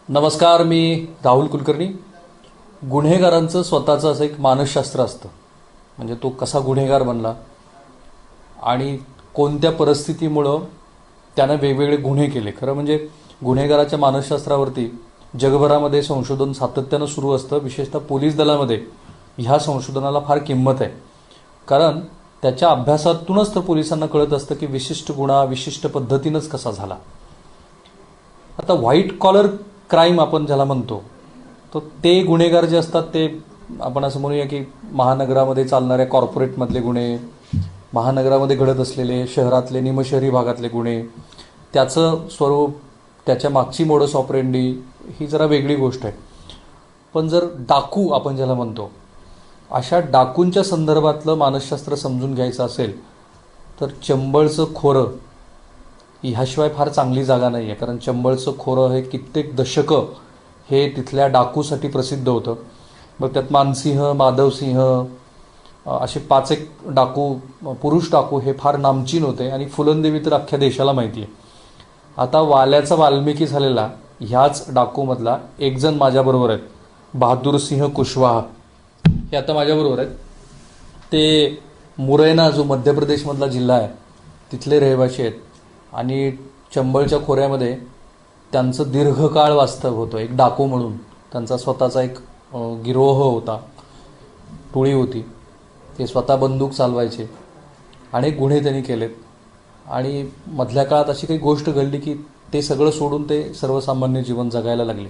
नमस्कार, मी राहुल कुलकर्णी. गुन्हेगारांचं स्वतःचं असं एक मानसशास्त्र असतं. म्हणजे तो कसा गुन्हेगार बनला आणि कोणत्या परिस्थितीमुळं त्यानं वेगवेगळे गुन्हे केले. खरं म्हणजे गुन्हेगाराच्या मानसशास्त्रावरती जगभरामध्ये संशोधन सातत्यानं सुरू असतं. विशेषतः पोलीस दलामध्ये ह्या संशोधनाला फार किंमत आहे. कारण त्याच्या अभ्यासातूनच तर पोलिसांना कळत असतं की विशिष्ट गुन्हा विशिष्ट पद्धतीनंच कसा झाला. आता व्हाईट कॉलर क्राईम आपण ज्याला म्हणतो, तर ते गुन्हेगार जे असतात ते आपण असं म्हणूया की महानगरामध्ये चालणाऱ्या कॉर्पोरेटमधले गुन्हे, महानगरामध्ये घडत असलेले शहरातले निमशहरी भागातले गुन्हे, त्याचं स्वरूप, त्याच्या मागची मोडस ऑपरेंडी ही जरा वेगळी गोष्ट आहे. पण जर डाकू आपण ज्याला म्हणतो, अशा डाकूंच्या संदर्भातलं मानसशास्त्र समजून घ्यायचं असेल तर चंबळचं खोरं ह्याशिवाय फार चांगली जागा नाही आहे. कारण चंबळचं खोरं हे कित्येक दशकं हे तिथल्या डाकूसाठी प्रसिद्ध होतं. मग त्यात मानसिंह, माधवसिंह असे 5 डाकू, पुरुष डाकू हे फार नामचीन होते आणि फुलंदेवी तर अख्ख्या देशाला माहिती आहे. आता वाल्याचा वाल्मिकी झालेला ह्याच डाकूमधला एक जण माझ्याबरोबर आहेत, बहादूरसिंह कुशवाहा. हे आता माझ्याबरोबर आहेत. ते मुरैना जो मध्य प्रदेशमधला जिल्हा आहे तिथले रहिवासी आहेत आणि चंबळच्या खोऱ्यामध्ये त्यांचं दीर्घकाळ वास्तव होतं. एक डाकू म्हणून त्यांचा स्वतःचा एक गिरोह होता, टोळी होती. ते स्वतः बंदूक चालवायचे. अनेक गुन्हे त्यांनी केलेत आणि मधल्या काळात अशी काही गोष्ट घडली की ते सगळं सोडून ते सर्वसामान्य जीवन जगायला लागले.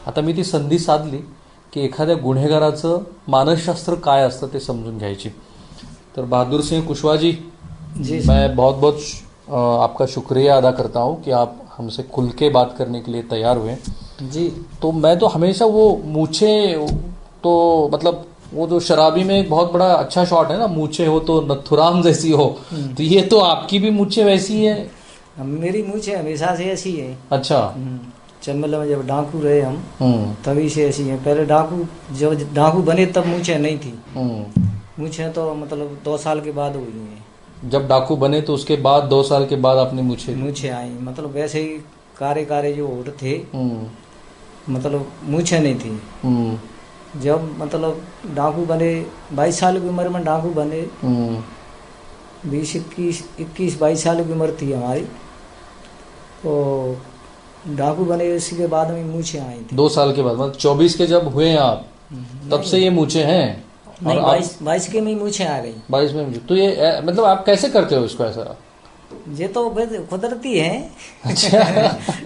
आता मी ती संधी साधली की एखाद्या गुन्हेगाराचं मानसशास्त्र काय असतं ते समजून घ्यायची. तर बहादुर सिंह कुशवाहा जी, मैं बहुत बहुत आपका शुक्रिया अदा करता हूँ कि आप हमसे खुल के बात करने के लिए तैयार हुए जी. तो मैं तो हमेशा वो मूछे, तो मतलब वो जो शराबी में एक बहुत बड़ा अच्छा शॉट है ना, मूछे हो तो नथुराम जैसी हो, तो ये तो आपकी भी मूछे वैसी है. मेरी मूछे हमेशा से ऐसी है. अच्छा. चंबल में जब डाकू रहे हम तभी से ऐसी है. पहले जब डाकू बने तब मूछे नहीं थी. मूछे तो मतलब 2 साल के बाद हुई है. जब डाकू बने तो उसके बाद 2 साल के बाद आपने मूछे आई. मतलब वैसे ही कारे जो होठ थे, मतलब मूछे नहीं थी. जब मतलब डाकू बने 22 साल की उम्र में डाकू बने, 21-22 साल की उम्र थी हमारी, तो डाकू बने. इसी के बाद में मूछे आई थी 2 साल के बाद. मतलब 24 के जब हुए आप तब से ये मूछे हैं? नहीं, 22 के में मूछे आ गई. 22 में. तो ये मतलब आप कैसे करते हो इसको ऐसा? ये तो कुदरती है. अच्छा.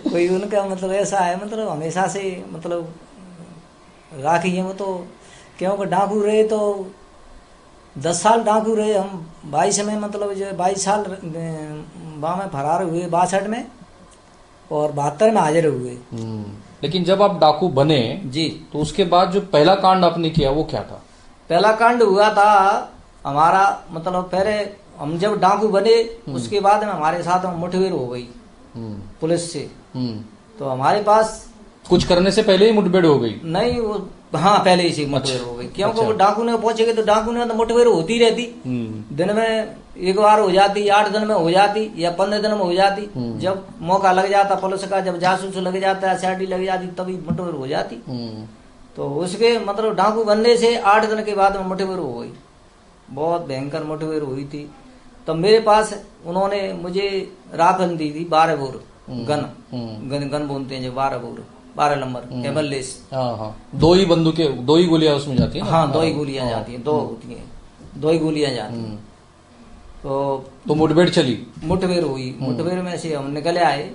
कोई उनका मतलब ऐसा है, मतलब हमेशा से मतलब राखी है वो. तो क्योंकि डाकू रहे तो 10 साल डाकू रहे हम. 22 में मतलब जो 22 साल में फरार हुए 62 में, और 72 में हाजिर हुए. लेकिन जब आप डाकू बने जी, तो उसके बाद जो पहला कांड आपने किया वो क्या था? पहला कांड हुआ था हमारा, मतलब पहले हम जब डाकू बने उसके बाद में हमारे साथ मुठभेड़ हो गई पुलिस से. तो हमारे पास कुछ करने से पहले ही मुठभेड़ हो गई? नहीं, वो हाँ पहले ही से मुठभेड़ हो गई. क्योंकि वो डाकू ने पहुंचेगे तो डाकू ने तो मुठभेड़ होती रहती. दिन में एक बार हो जाती, 8 दिन में हो जाती या 15 दिन में हो जाती. जब मौका लग जाता पुलिस का, जब जासूस लग जाता है, सीआईडी लग जाती, तभी मुठभेड़ हो जाती. तो उसके मतलब डाकू बनने से 8 दिन के बाद में मुठभेड़ हो गई. बहुत भयंकर मुठभेड़ हुई थी. तो मेरे पास उन्होंने मुझे राफल दी थी 12 बोर गन बोलते हैं जो 12 बोर, 12 नंबर एमएलएस. हाँ. 2 ही बंदूकें, 2 ही गोलियां उसमें जाती है? हाँ, 2 ही गोलियां जाती हैं. 2 होती हैं, 2 ही गोलियां जाती हैं. तो मुठभेड़ चली, मुठभेड़ हुई. मुठभेड़ में से हम निकले आए.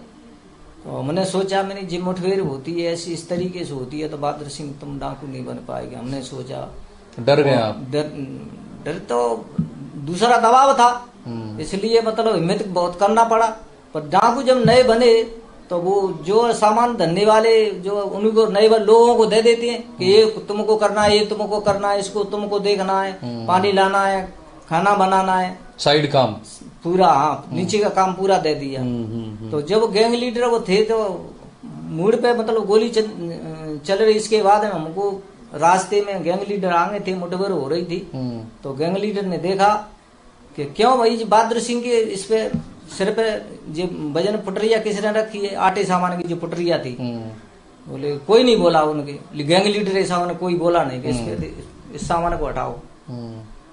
तो हमने सोचा, मैंने जी मुठभेड़ होती है ऐसी इस तरीके से होती है तो बहादुर सिंह तुम डाकू नहीं बन पाएगा. हमने सोचा. डर गए आप? डर तो दूसरा दबाव था, इसलिए मतलब हिम्मत बहुत करना पड़ा. पर डाकू जब नए बने तो वो जो सामान धरने वाले जो उनको नए लोगों को दे देते हैं कि ये तुमको करना है, ये तुमको करना है, इसको तुमको देखना है, पानी लाना है, खाना बनाना है, साइड काम पूरा. हाँ, नीचे का काम पूरा दे दिया. तो जब गैंग लीडर वो थे तो मूड पे मतलब गोली चल रही. इसके बाद हमको रास्ते में गैंग लीडर आगे थे, मुठभेड़ हो रही थी. तो गैंग लीडर ने देखा कि क्यों भाई बहादुर सिंह के इस पे सिर पे जो वजन पुटरिया किसने रखी है, आटे सामान की जो पुटरिया थी, बोले कोई नहीं बोला उनके गैंग लीडर ऐसा उन्होंने कोई बोला नहीं कि इस सामान को हटाओ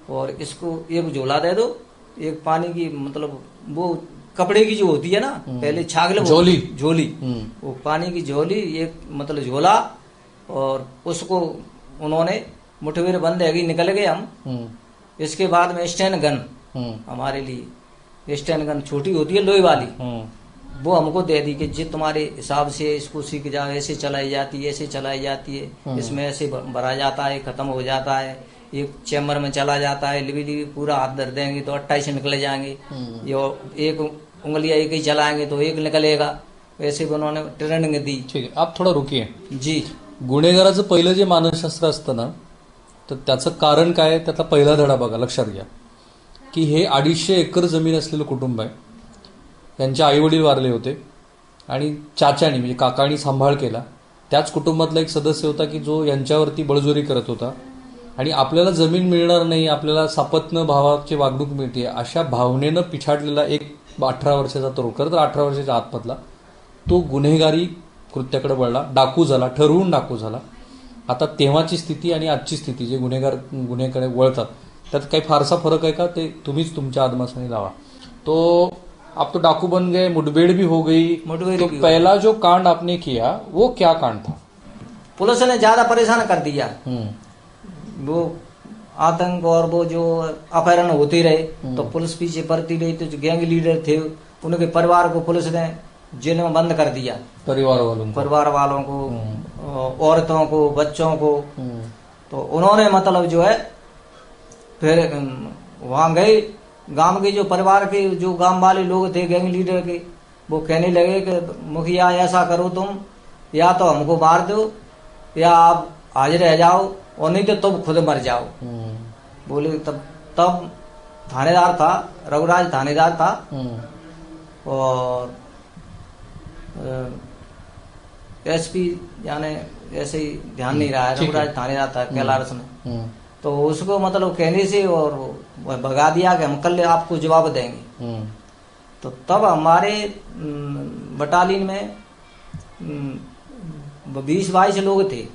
और इसको एक झोला दे दो, एक पानी की मतलब वो कपड़े की जो होती है ना पहले छागल झोली झोली वो पानी की झोली, एक मतलब झोला, और उसको उन्होंने मुठभेड़ बंद है निकल गए हम। इसके बाद में स्टैन गन हमारे लिए स्टैन गन छोटी होती है लोहे वाली, वो हमको दे दी कि जी तुम्हारे हिसाब से इसको सीख जाओ, ऐसे चलाई जाती है, ऐसे चलाई जाती है, इसमें ऐसे भरा जाता है, खत्म हो जाता है, एक चैम्बर में चला जाता है, लिबी लिबी पूरा हाथ धर देंगे तो 28 निकले जाएंगे, ये एक उंगलियां एक ही चलाएंगे तो एक निकलेगा, ऐसे भी उन्होंने ट्रेनिंग दी। ठीक आहे, आप थोडा रुकिये जी। गुन्हेगाराचं पहिलं जे मानसशास्त्र असतं ना, तर त्याचं कारण काय आहे, त्याचा पहिला धडा बघा, लक्षात घ्या की हे 250 एकर जमीन असलेलं कुटुंब आहे, त्यांचे आईवडील वारले होते आणि चाच्यानी म्हणजे काकानी सांभाळ केला, त्याच कुटुंबातला एक सदस्य होता की जो यांच्यावरती बळजोरी करत होता आणि आपल्याला जमीन मिळणार नाही, आपल्याला सापत्न भावाची वागणूक मिळते अशा भावनेनं पिछाडलेला एक 18 वर्षाचा तरुण, खरं तर 18 वर्षाच्या आतमधला, तो गुन्हेगारी कृत्याकडे वळला, डाकू झाला, ठरवून डाकू झाला। आता तेव्हाची स्थिती आणि आजची स्थिती जे गुन्हेकडे वळतात त्यात काही फारसा फरक आहे का, ते तुम्हीच तुमच्या आदमासाने लावा। तो आप तो डाकू बन गए, मुठभेड़ भी हो गई, तो पहला जो कांड आपने किया वो क्या कांड था? पुलिस ने ज्यादा परेशान कर दिया, वो आतंक और वो जो अपहरण होते रहे तो पुलिस पीछे पड़ती रही, तो जो गैंग लीडर थे उनके परिवार को पुलिस ने जेल में बंद कर दिया, परिवार वालों को, औरतों को, बच्चों को। तो उन्होंने मतलब जो है फिर वहां गए, गांव के जो परिवार के जो गांव वाले लोग थे गैंग लीडर के, वो कहने लगे कि मुखिया ऐसा करो तुम, या तो हमको मार दो या आप हाजिर रह जाओ और नहीं तो तुम खुद मर जाओ। बोले तब थानेदार था, रघुराज थानेदार था, और एसपी यानी ऐसे ही ध्यान नहीं रहा है, रघुराज थानेदार था कैलाश में, तो उसको मतलब कहने से और भगा दिया कि हम कल आपको जवाब देंगे। तो तब हमारे बटालियन में 20-22 लोग थे,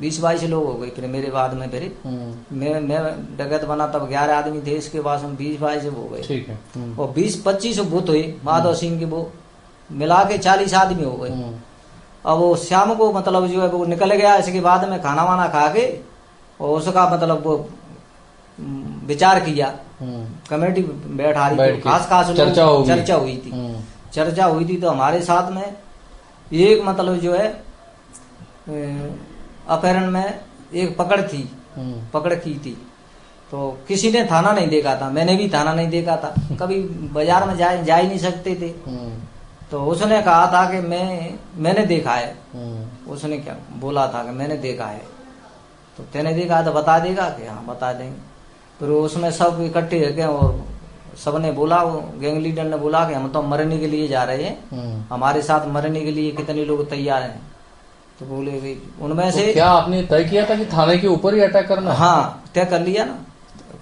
20-22 लोग हो गए फिर मेरे बाद में, फिर मैं डगत बना तब 11 आदमी थे, इसके बाद हम 20-22 हो गए। ठीक है। और 20-25 बूथ हुए माधव सिंह के, वो मिला के 40 आदमी हो गए। अब वो शाम को मतलब जो है वो निकल गया, इसके बाद में खाना वाना खा के और उसका मतलब वो विचार किया, कमेटी बैठा रही थी, खास चर्चा हुई थी, चर्चा हुई थी। तो हमारे साथ में एक मतलब जो है अपहरण में एक पकड़ की थी, तो किसी ने थाना नहीं देखा था, मैंने भी थाना नहीं देखा था, कभी बाजार में जा ही नहीं सकते थे। तो उसने कहा था कि मैंने देखा है, उसने क्या बोला था कि मैंने देखा है, तो तेने देखा तो बता देगा कि हाँ बता देंगे। फिर उसमें सब इकट्ठे हो गए और सबने बोला, वो गैंग लीडर ने बोला कि हम तो मरने के लिए जा रहे हैं, हमारे साथ मरने के लिए कितने लोग तैयार हैं। तो बोले भाई उनमें से क्या आपने तय किया था कि थाने के ऊपर ही अटैक करना? हाँ तय कर लिया ना,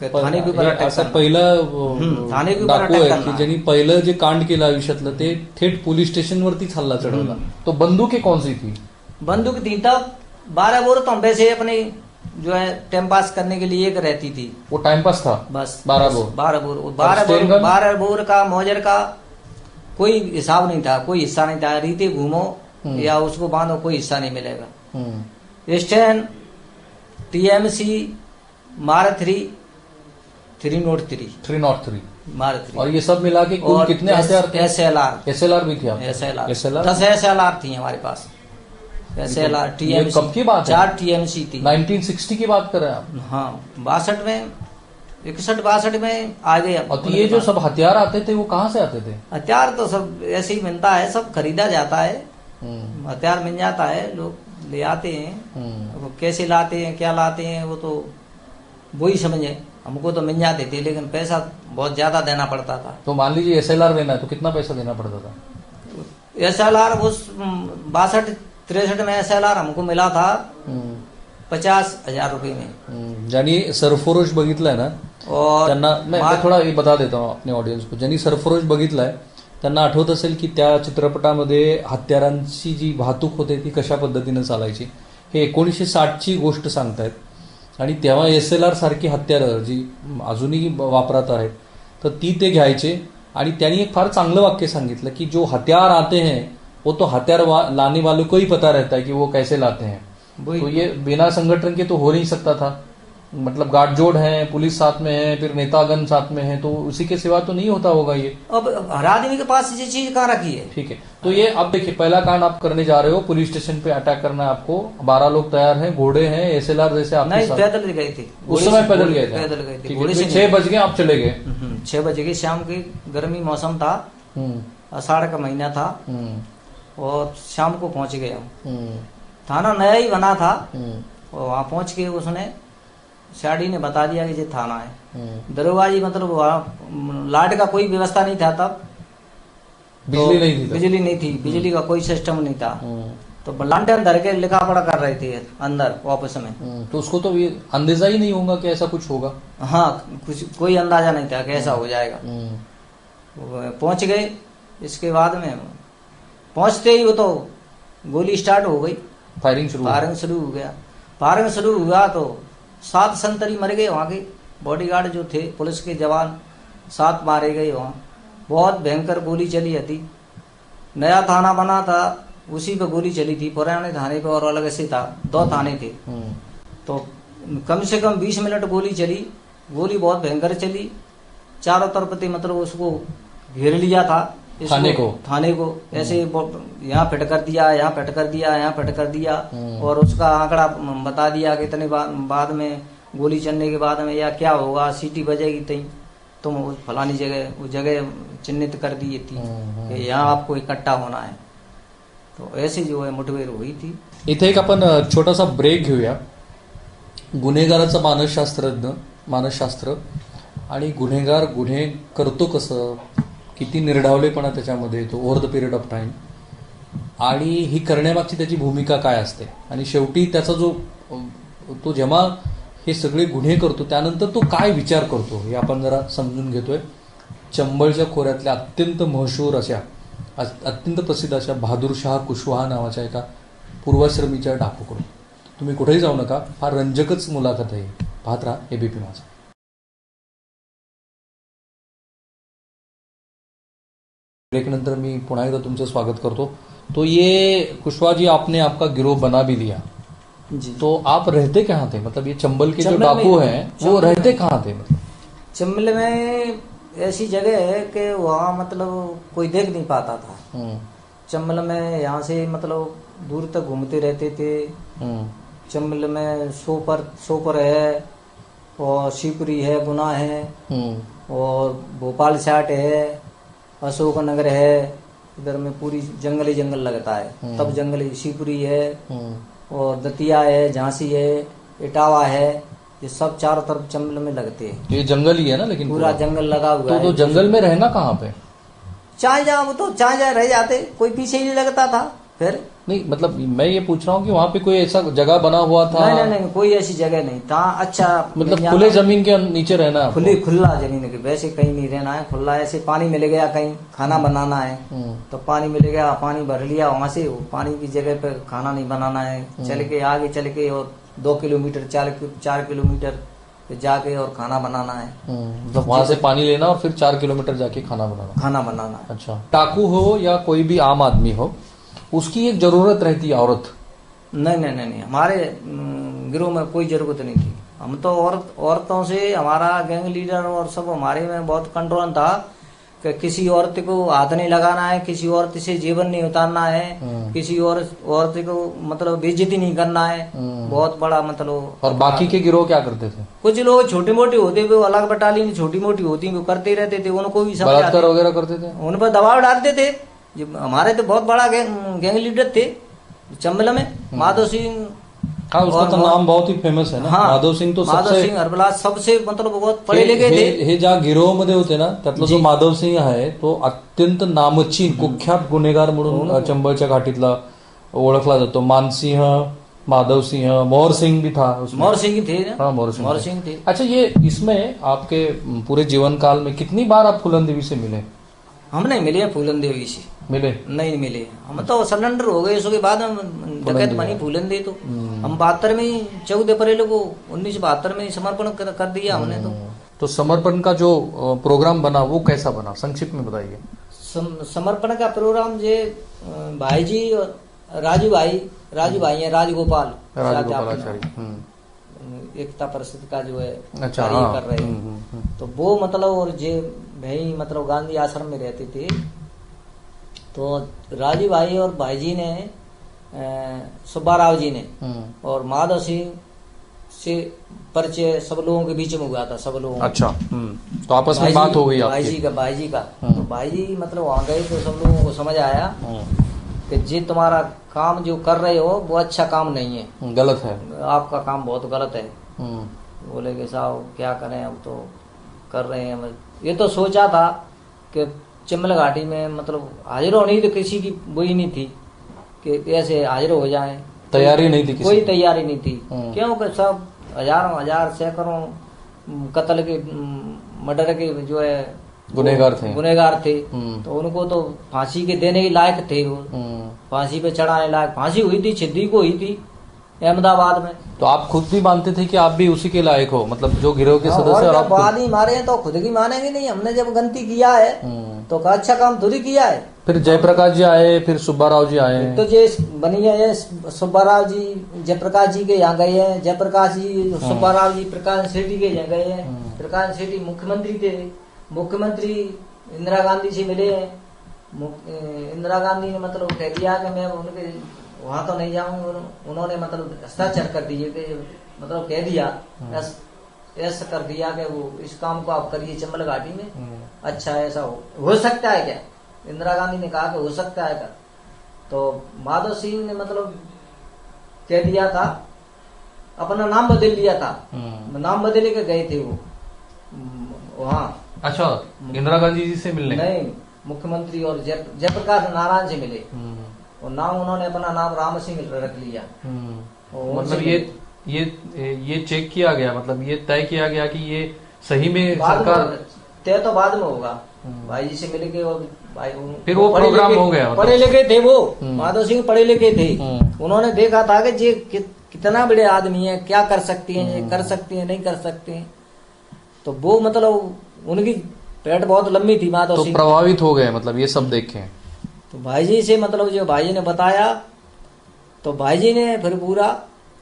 थाने के ऊपर अटॅक करणार. पहिलं थाने के ऊपर डाकू अटॅक आहे करणार. की ज्यांनी पहिलं जे कांड केलं आयुष्यातलं ते थेट पोलीस स्टेशनवरतीच हल्ला चढवला. तो बंदूक कौन सी थी? बंदूक थी तब 12 बोर तो वैसे अपने जो है टाइम पास करने के लिए एक रहती थी. वो टाइम पास था बस 12 बोर. 12 बोर का मौजर का कोई हिसाब नहीं था, कोई हिस्सा नहीं था. रीते घूमो या उसको बांधो कोई हिस्सा नहीं मिलेगा. स्टैंड टीएमसी मार 303 मार 3 और ये सब मिला के कुल कितने हथियार थे? एसएलआर भी थी. एसएलआर 10 एसएलआर थी हमारे पास. एसएलआर टीएमसी कब की बात है? 4 टीएमसी थी. 1960 की बात कर रहे हैं आप? हाँ 62 में 61-62 में आ गए. और तो ये जो सब हथियार आते थे वो कहाँ से आते थे? हथियार तो सब ऐसे ही मिलता है, सब खरीदा जाता है. हथियार मिल जाता है, लोग ले आते हैं. वो कैसे लाते हैं क्या लाते हैं वो तो वही समझे. हमको तो मिल जाते थे लेकिन पैसा बहुत ज्यादा देना पड़ता था. तो मान लीजिए एसएलआर लेना है तो कितना पैसा देना पड़ता था? एसएलआर उस 62-63 में एसएलआर हमको मिला था 50,000 रुपये में. ज्यांनी सरफरोश बघितलाय ना, और त्यांना मैं थोड़ा ये बता देता हूँ अपने ऑडियंस को. ज्यांनी सरफरोश बघितलाय त्यांना आठवत असेल की त्या चित्रपटामध्ये हत्यारांची जी वाहतूक होते ती कशा पद्धतीनं चालायची. हे 1960ची गोष्ट सांगतायत आणि तेव्हा SLR सारखी हत्यारं जी अजूनही वापरात आहेत तर ती ते घ्यायचे. आणि त्यांनी एक फार चांगलं वाक्य सांगितलं की जो हथियार आते हैं वो तो हथियार लाने वालों को ही पता रहता है कि वो कैसे लाते हैं. तो ये बिना संगठन के तो हो नहीं सकता था. मतलब गाठजोड़ है, पुलिस साथ में है, फिर नेतागण साथ में है, तो उसी के सिवा तो नहीं होता होगा ये. अब हर आदमी के पास ये चीज कहाँ रखी है. ठीक है. तो ये अब देखिए पहला कांड आप करने जा रहे हो, पुलिस स्टेशन पे अटैक करना है आपको. 12 लोग तैयार हैं, घोड़े हैं, SLR जैसे आपके नहीं, साथ. पैदल गए थे. उस समय पैदल गए थे. पैदल गए थे. ठीक घोड़े है. से 6 बज गए आप चले गए. 6 बजे के शाम की गर्मी मौसम था. आषाढ़ का महीना था और शाम को पहुंच गए हम. थाना नया ही बना था और वहां पहुंच के उसने शाड़ी ने बता दिया कि ये थाना है. दरोगा जी मतलब वहाँ लाइट का कोई व्यवस्था नहीं था तब. बिजली नहीं थी तब. बिजली नहीं थी. बिजली का कोई सिस्टम नहीं था. तो लालटेन धर के लिखा पढ़ा कर रहे थे अंदर ऑफिस में. तो उसको तो ये अंदेजा ही नहीं होगा कि ऐसा कुछ होगा. हाँ, कुछ कोई अंदाजा नहीं था कि ऐसा हो जाएगा. पहुंच गए. इसके बाद में पहुंचते ही वो तो गोली स्टार्ट हो गई. फायरिंग शुरू हो गया. फायरिंग शुरू हुआ तो 7 संतरी मर गए. वहाँ के बॉडीगार्ड जो थे पुलिस के जवान 7 मारे गए. वहाँ बहुत भयंकर गोली चली थी. नया थाना बना था उसी पे गोली चली थी. पुराने थाने पे और अलग से था. 2 थाने थे. तो कम से कम 20 मिनट गोली चली. गोली बहुत भयंकर चली. चारों तरफ थे मतलब उसको घेर लिया था थाने को ऐसे यहाँ फिट कर दिया, यहाँ फिट कर दिया, यहाँ फिट कर दिया. और उसका आंकड़ा बता दिया कि इतने बाद में गोली चलने के बाद में या क्या होगा, सीटी बजेगी तई तुम उस फलानी जगह वो जगह चिन्हित कर दी थी कि यहाँ आपको इकट्ठा होना है. तो ऐसे जो है मुठभेड़ हुई थी. इथे एक आपण छोटासा ब्रेक घेऊया. गुन्हेगाराचा मानसशास्त्र आणि गुन्हेगार गुन्हे करतो कसं, किती निर्ढावलेपणा त्याच्यामध्ये येतो over the period of time, आणि ही करण्यामागची त्याची भूमिका काय असते, आणि शेवटी त्याचा जो तो जेव्हा हे सगळे गुन्हे करतो त्यानंतर तो काय विचार करतो हे आपण जरा समजून घेतोय. चंबळच्या खोऱ्यातल्या अत्यंत मशहूर अशा अत्यंत प्रसिद्ध अशा बहादूरशाह कुशवाहा नावाच्या एका पूर्वाश्रमीच्या डाकूकडून. तुम्ही कुठेही जाऊ नका, फार रंजकच मुलाखत आहे. पाहत राहा ABP माझा. ब्रेक नंतर मी पुन्हा एकदा तुमचं स्वागत करतो. तो ये कुशवाहा जी आपने आपका गिरोह बना भी लिया जी. तो आप रहते कहाँ थे, मतलब ये चंबल के जो डाकू हैं वो रहते कहाँ थे. मतलब चंबल में ऐसी जगह है कि वहाँ मतलब कोई देख नहीं पाता था. चंबल में यहाँ से मतलब दूर तक घूमते रहते थे. चंबल में सोपर है और शिवपुरी है, गुना है और भोपाल साट है, अशोक नगर है. इधर में पूरी जंगल ही जंगल लगता है. तब जंगल शिवपुरी है और दतिया है, झांसी है, इटावा है. ये सब चारों तरफ चंबल में लगते हैं. ये जंगल ही है ना, लेकिन पूरा जंगल लगा हुआ है. तो जंगल में रहना कहाँ पे. चाहे जहाँ वो तो चाहे जहाँ रह जाते, कोई पीछे ही नहीं लगता था. फिर नहीं मतलब मैं ये पूछ रहा हूँ कि वहाँ पे कोई ऐसा जगह बना हुआ था. नहीं, कोई ऐसी जगह नहीं था. अच्छा मतलब खुले जमीन के नीचे रहना है. खुला जमीन के वैसे कहीं नहीं रहना है. खुला ऐसे पानी मिल गया, कहीं खाना बनाना है तो पानी मिल गया, पानी भर लिया. वहां से पानी की जगह पे खाना नहीं बनाना है. चल के आगे चल के और 2 किलोमीटर 4 किलोमीटर जाके और खाना बनाना है. मतलब वहां से पानी लेना और फिर 4 किलोमीटर जाके खाना बनाना. अच्छा. डाकू हो या कोई भी आम आदमी हो, उसकी एक जरूरत रहती है औरत. नहीं, हमारे गिरोह में कोई जरूरत नहीं थी. हम तो औरतों से हमारा गैंग लीडर और सब हमारे में बहुत कंट्रोल था कि किसी औरत को हाथ नहीं लगाना है, किसी औरत से जीवन नहीं उतारना है, किसी औरत को मतलब बेइज्जती नहीं करना है. बहुत बड़ा मतलब. और बाकी के गिरोह क्या करते थे. कुछ लोग छोटे मोटे होते वो अलग बटालियन छोटी मोटी होती वो करते रहते थे. उनको भी बलात्कार वगैरह करते थे, उन पर दबाव डालते थे. हमारे तो बहुत बड़ा गैंग लीडर थे चंबल में. माधव सिंह, हाँ उसका तो नाम बहुत ही फेमस है ना. माधव सिंह तो माधव सिंह हरबलाज सबसे मतलब बहुत पढ़े लिखे थे. हे ज्या गिरोहमध्ये होते ना त्यातला जो माधव सिंह आहे तो अत्यंत नामचीन कुख्यात गुन्हेगार म्हणून चंबळच्या घाटीतला ओळखला जातो. मानसिंह, माधव सिंह, मोहर सिंह भी था उसमें. मोहर सिंह थे. हाँ मोहर सिंह थे. अच्छा, ये इसमें आपके पूरे जीवन काल में कितनी बार आप फुलन देवी से मिले. हम नहीं मिले हैं फूलन देवी से, मिले नहीं मिले। हम तो सरेंडर हो गए, उसके बाद हम डकैत बनी फूलन दे। तो हम 72 में 14 अप्रैल को 1972 में समर्पण कर दिया हमने। तो समर्पण का जो प्रोग्राम बना वो कैसा बना, संक्षिप्त में बताइए। समर्पण का प्रोग्राम जे भाई जी और राजू भाई है, राजगोपाल आचार्य एकता परिषद का जो है अच्छा, कार्य हाँ, कर रहे हैं। तो वो मतलब और जे भाई मतलब गांधी आश्रम में रहते थे, तो राजू भाई और भाई जी ने सुब्बा राव जी ने और माधव सिंह से परिचय सब लोगों के बीच में हुआ था, सब लोगों। अच्छा, तो आपस में बात हो गई भाई जी का तो भाई जी मतलब वहां गए तो सब लोगों को समझ आया कि जी तुम्हारा काम जो कर रहे हो वो अच्छा काम नहीं है, गलत है, आपका काम बहुत गलत है। बोले कि साहब क्या करें, अब तो कर रहे हैं। ये तो सोचा था कि चिम्बल घाटी में मतलब हाजिर होने तो किसी की वही नहीं थी कि ऐसे हाजिर हो जाए, तैयारी नहीं थी, कोई तैयारी नहीं थी। क्योंकि सब हजार सैकड़ों कत्ल के मर्डर के जो है गुनहगार थे। तो उनको तो फांसी के देने के लायक थे, वो फांसी पे चढ़ाने लायक। फांसी हुई थी सिद्दी को, हुई थी अहमदाबाद में। तो आप खुद भी मानते थे कि आप भी उसी के लायक हो, मतलब जो गिरोह के सदस्य? और जब बाद ही मारे हैं तो खुद की मानेंगे नहीं, हमने जब गलती किया है तो अच्छा काम थोड़ी किया है। फिर जयप्रकाश जी आए, फिर सुब्बा राव जी आए, तो जे बनी है सुब्बा राव जी जयप्रकाश जी के यहाँ गए हैं, जयप्रकाश जी सुब्बा राव जी प्रकाश सेठी के यहाँ गए हैं। प्रकाश सेठी मुख्यमंत्री थे, मुख्यमंत्री इंदिरा गांधी से मिले हैं। इंदिरा गांधी ने मतलब कह दिया कि मैं उनके वहां तो नहीं जाऊंगा। उन्होंने मतलब हस्ताक्षर कर दिए कि मतलब कह दिया, ऐसा कर दिया कि वो इस काम को आप करिए चिम्बल घाटी में। अच्छा ऐसा हो सकता है क्या? इंदिरा गांधी ने कहा कि हो सकता है क्या? तो माधव सिंह ने मतलब कह दिया था, अपना नाम बदल लिया था, नाम बदल के गए थे वो वहाँ। अच्छा, इंदिरा गांधी जी से मिलने? नहीं, मुख्यमंत्री और जयप्रकाश नारायण से मिले और नाम उन्होंने अपना नाम राम सिंह रख लिया। मतलब ये चेक किया गया, मतलब ये तय किया गया कि ये सही में सरकार तय तो बाद में होगा। भाई जी से मिल के और भाई फिर वो प्रोग्राम हो गया। पढ़े लिखे थे वो, माधव सिंह पढ़े लिखे थे। उन्होंने देखा था कि ये कितना बड़े आदमी है, क्या कर सकती हैं, ये कर सकती हैं नहीं कर सकते हैं। तो वो मतलब उनकी पेट बहुत लंबी थी माधव सिंह, तो प्रभावित हो गए मतलब ये सब देखे। तो भाई जी से मतलब जो भाई जी ने बताया, तो भाई जी ने फिर पूरा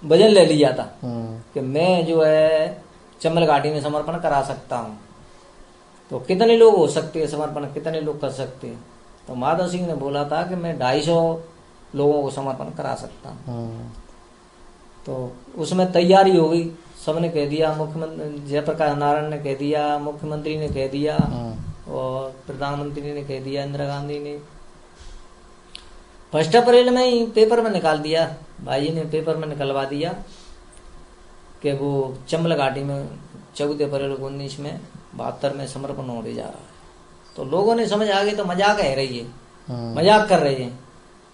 वजन ले लिया था कि मैं जो है चिम्बल घाटी में समर्पण करा सकता हूँ। तो कितने लोग हो सकते हैं समर्पण, कितने लोग कर सकते हैं? तो माधव सिंह ने बोला था कि मैं 250 लोगों को समर्पण करा सकता हूँ। तो उसमें तैयारी हो गई, सबने कह दिया, मुख्यमंत्री जयप्रकाश नारायण ने कह दिया, मुख्यमंत्री ने कह दिया और प्रधानमंत्री ने कह दिया, इंदिरा गांधी ने 1 अप्रैल में ही पेपर में निकाल दिया। भाई ने पेपर में निकलवा दिया कि वो चिम्बल घाटी में 14 अप्रैल 1972 में समर्पण होने जा रहा है। तो लोगों ने समझ आ गई, तो मजाक है रही है, मजाक कर रहे हैं।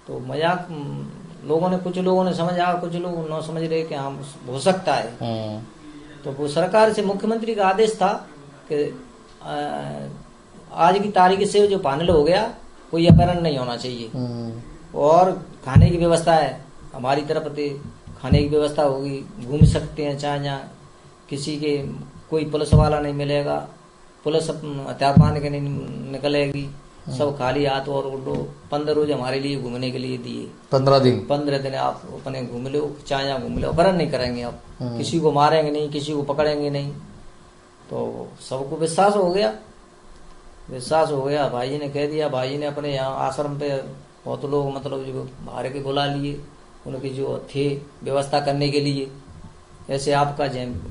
तो मजाक लोगों ने, कुछ लोगों ने समझ आ, कुछ लोग न समझ रहे कि हाँ हो सकता है। तो वो सरकार से मुख्यमंत्री का आदेश था कि आज की तारीख से जो फाइनल हो गया, कोई अपहरण नहीं होना चाहिए और खाने की व्यवस्था है हमारी तरफ से, खाने की व्यवस्था होगी, घूम सकते हैं चाहे जहाँ, किसी के कोई पुलिस वाला नहीं मिलेगा, पुलिस हथियार बांध के नहीं निकलेगी, सब खाली हाथ और उल्टो 15 रोज हमारे लिए घूमने के लिए दिए। 15 दिन आप अपने घूम लो, चाहे जहाँ घूम लो, अपहरण नहीं करेंगे आप, किसी को मारेंगे नहीं, किसी को पकड़ेंगे नहीं। तो सबको विश्वास हो गया, भाई जी ने कह दिया। भाई जी ने अपने यहाँ आश्रम पे बहुत लोग मतलब जो बाहर के बुला लिए, उनकी जो थे व्यवस्था करने के लिए, ऐसे आपका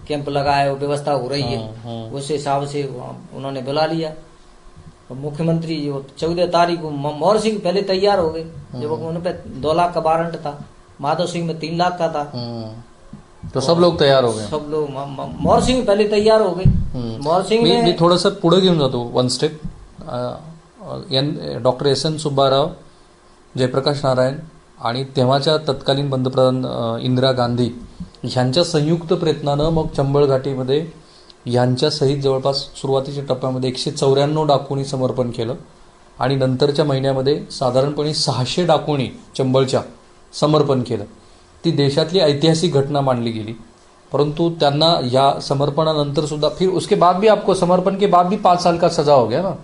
कैंप लगा है वो व्यवस्था हो रही है, उस हिसाब से उन्होंने बुला लिया। मुख्यमंत्री जो 14 तारीख को मोहर सिंह पहले तैयार हो गए, जब उन पे 2 लाख का वारंट था, माधव सिंह में 3 लाख का था। तो सब लोग तैयार हो गए, सब लोग। मोहर सिंह पहले तैयार हो गए। मोहर सिंह मी थोडंसं पुढे घेऊन जातो 1 step. Doctor S N. Subbarao, Jayaprakash Narayan आणि तेव्हाच्या तत्कालीन पंतप्रधान इंदिरा गांधी ह्यांच्या संयुक्त प्रयत्नानं मग चंबळ घाटीमध्ये ह्यांच्या सहित जवळपास सुरुवातीच्या टप्प्यामध्ये 194 डाकूंनी समर्पण केलं आणि नंतरच्या महिन्यामध्ये साधारणपणे 600 डाकूंनी चंबळच्या समर्पण केलं. ती देशातली ऐतिहासिक घटना मानली गेली. परंतु त्यांना या समर्पणानंतर सुद्धा फिर उसके बाद भी आपको समर्पण के बाद भी 5 साल का सजा हो गया ना.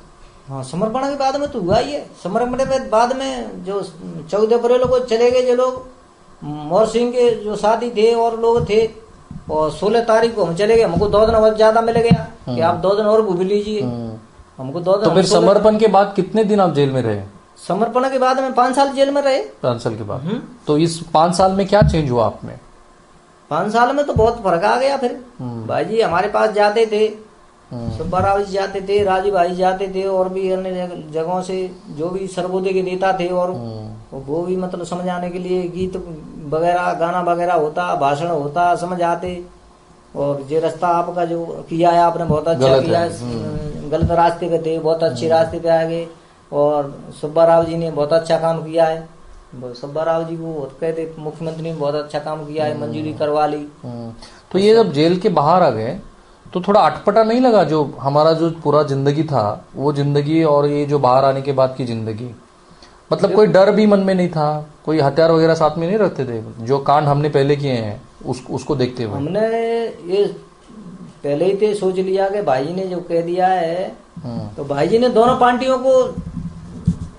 हाँ, समर्पण के बाद में तो हुआ ही है. समर्पण के बाद में जो 14 अप्रैल को चले गए जो लोग, मोर सिंह के जो साथी थे और लोग थे, और 16 तारीख को हम चले गए. हमको 2 दिन और ज्यादा मिल गया कि आप 2 दिन और घूम लीजिए. हमको 2 दिन. तो फिर समर्पण के बाद कितने दिन आप जेल में रहे? समर्पण के बाद में 5 साल जेल में रहे. 5 साल के बाद. तो इस 5 साल में क्या चेंज हुआ आप में? 5 साल में तो बहुत फर्क आ गया. फिर भाई जी हमारे पास जाते थे, सुब्बा राव जी जाते थे, राजू भाई जाते थे, और भी अन्य जगहों से जो भी सर्वोदय के नेता थे, और वो भी मतलब समझाने के लिए गीत वगैरह, गाना वगैरह होता, भाषण होता, समझ आते. और ये रास्ता आपका जो किया है आपने बहुत अच्छा किया है. गलत रास्ते पे थे, बहुत अच्छे रास्ते पे आ गए. और सुब्बा राव जी ने बहुत अच्छा काम किया है. सुब्बा राव जी को कहते मुख्यमंत्री ने बहुत अच्छा काम किया है, मंजूरी करवा ली. तो ये जब जेल के बाहर आ गए तो थोड़ा अटपटा नहीं लगा? जो हमारा जो पूरा जिंदगी था वो जिंदगी और ये जो बाहर आने के बाद की जिंदगी, मतलब कोई डर भी मन में नहीं था? कोई हथियार वगैरह साथ में नहीं रखते थे? जो कांड हमने पहले किए हैं उसको देखते हुए हमने ये पहले ही तो सोच लिया कि भाई ने जो कह दिया है, तो भाई जी ने दोनों पार्टियों को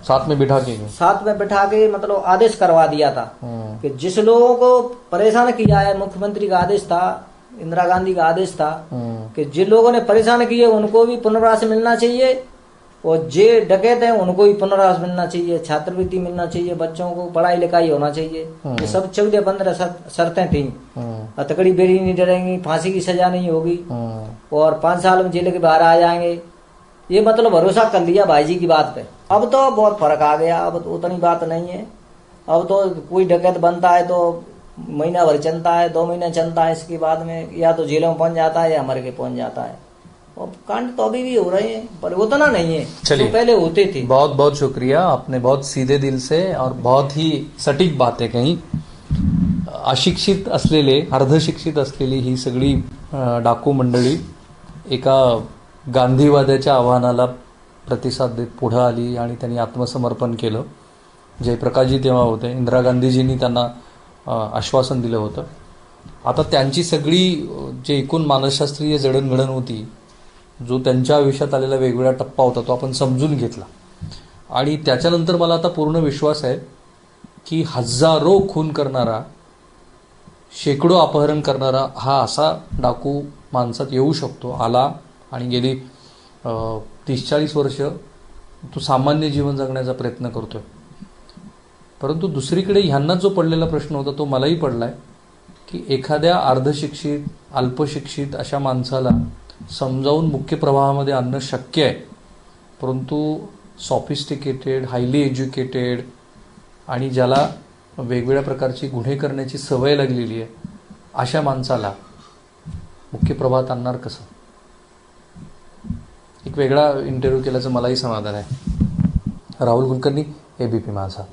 साथ में बिठा के मतलब आदेश करवा दिया था कि जिस लोगों को परेशान किया है, मुख्यमंत्री का आदेश था, इंदिरा गांधी का आदेश था कि जिन लोगों ने परेशान किए उनको भी पुनर्वास मिलना चाहिए, और जे डकैत हैं उनको भी पुनर्वास मिलना चाहिए, छात्रवृत्ति मिलना चाहिए, बच्चों को पढ़ाई लिखाई होना चाहिए. ये सब 14-15 शर्तें थी. हथकड़ी बेड़ी नहीं डरेंगी, फांसी की सजा नहीं होगी, और 5 साल में जेल के बाहर आ जाएंगे. ये मतलब भरोसा कर लिया भाई जी की बात पे. अब तो बहुत फर्क आ गया. अब तो उतनी बात नहीं है. अब तो कोई डकैत बनता है तो महीना भर चलता है, 2 महीने चलता है, इसके बाद में या तो जेलों में पहुंच जाता है या मर के पहुंच जाता है. और कांड तो अभी भी हो रहे हैं, पर उतना नहीं है जो पहले होते थे. बहुत बहुत शुक्रिया, आपने बहुत सीधे दिल से और बहुत ही सटीक बातें कही. अशिक्षित असलेले, अर्धशिक्षित असलेली ही सगळी डाकू मंडळी एका गांधीवाद्याच्या आव्हानाला प्रतिसाद देत पुढे आली आणि त्यांनी आत्मसमर्पण केलं. जयप्रकाशजी तेव्हा होते, इंदिरा गांधीजींनी त्यांना आश्वासन दिलं होतं. आता त्यांची सगळी जे एकूण मानसशास्त्रीय जडणघडण होती, जो त्यांच्या आयुष्यात आलेला वेगवेगळा टप्पा होता, तो आपण समजून घेतला. आणि त्याच्यानंतर मला आता पूर्ण विश्वास आहे की हजारो खून करणारा, शेकडो अपहरण करणारा हा असा डाकू माणसात येऊ शकतो, आला आणि गेली 30-40 वर्ष तो सामान्य जीवन जगण्याचा प्रयत्न करतोय. परंतु दुसरीकडे ह्यांना जो पडलेला प्रश्न होता तो मलाही पडलाय की एखाद्या अर्धशिक्षित, अल्पशिक्षित अशा माणसाला समजावून मुख्य प्रवाहामध्ये आणणं शक्य आहे, परंतु सॉफिस्टिकेटेड, हायली एज्युकेटेड आणि ज्याला वेगवेगळ्या प्रकारची गुन्हे करण्याची सवय लागलेली आहे अशा माणसाला मुख्य प्रवाहात आणणार कसं? एक वेगळा इंटरव्ह्यू केल्याचं मलाही समाधान आहे. राहुल कुलकर्णी, ABP माझा.